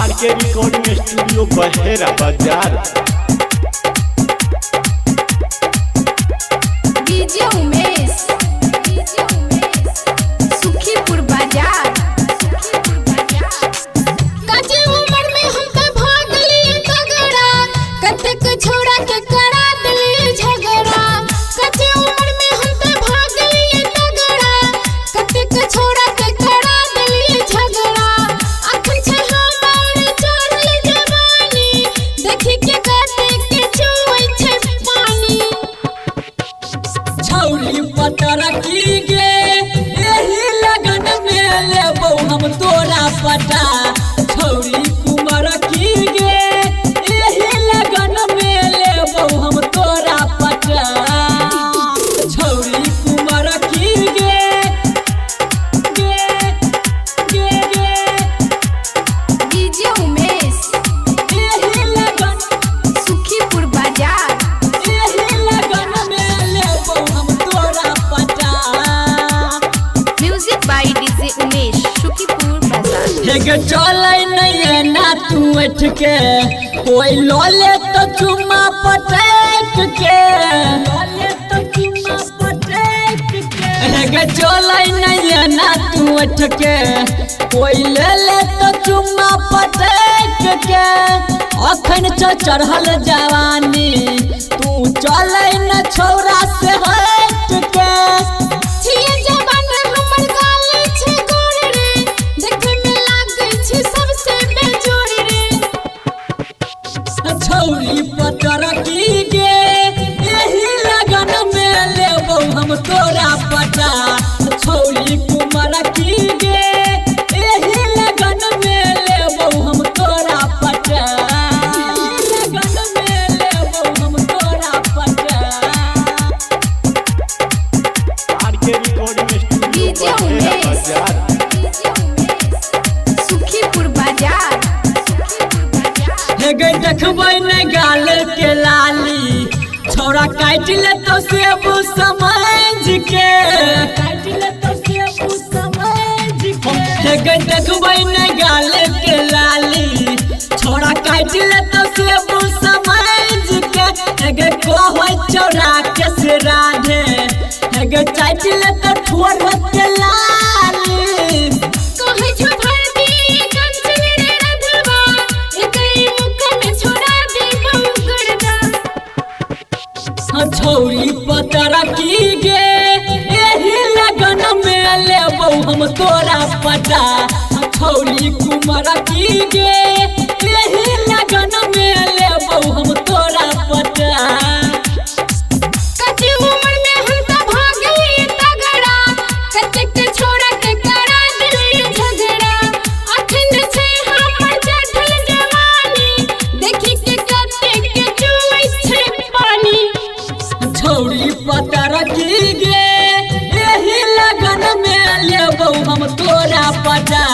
RK recording studio बहेरा बाजार। DJ Umesh Sukhipur बाजार। काचे उम्र में हम तो भाग लिए तगड़ा, कतेक छोड़ा के करा दिए झगड़ा। काचे उम्र में हम तो भाग लिए तगड़ा, कतेक छोड़ा के करा दिए झगड़ा। अखन छे हमार चढ़ल जवानी, देखी के कतेक के चुई छे पानी। छौली पतर की गे एही लगन में लेबो हम तोरा पटा। छौली कुमार की गे एही लगन में लेबो हम तोरा पटा। छौली कुमार की गे गे गे गे डीजे उमेश एही लगन सुखीपुर बाजार। एही लगन में लेबो हम तोरा पटा। Music by DJ Umesh Sukhipur Bazar. हेगे चलै नहीं ना तू उठ के, कोई लोले तो चुम्मा पटक के। लोले तो चुम्मा पटक के। हेगे चलै नहीं ना तू उठ के, कोई ले ले तो चुम्मा पटक के। अखन चढ़ल जवानी, तू चलै न छौरा से हट के। छिए जवान हमर गाली छे गोर रे, देखे में लागे छी सबसे बेजोड़ रे। छौरी पतर की गे एही लगन में लेबो हम तोरा पटा। छौरी कुमार की गे एही लगन में लेबो हम तोरा पटा। लगन में लेबो हम तोरा पटा। आरके रिकॉर्डिंग स्टूडियो डीजे बहेरा उमेश बाजार। सुखीपुर बाजार। हेगे देखबै ने गाल के लाली, छौरा काट ले तो सेब समझ के। काट ले तो सेब समझ के। हेगे देखबै ने गाल के लाली, छौरा काट ले तो सेब समझ के। हेगे कहै छौरा के से राधे, हेगे चाट ले तो ठोर के लाली। कहे छो भरती कंचन रे रधवा, एकई मुख में छोड़ा दे बंगड़दा। छौरी पतर की गे एही लगन में लेबो हम तोरा पटा। छौरी कुमार की गे एही लगन में लेबो हम तोरा पटा। काचे उम्र में हम तो भाग लिए तगड़ा, कतेक छोड़ा के करा दिए झगड़ा। अखन छे हमर चढ़ल जवानी, देखी के कतेक के चुई छे पानी। छौरी पतर की गे एही लगन में लेबो हम तोरा पटा।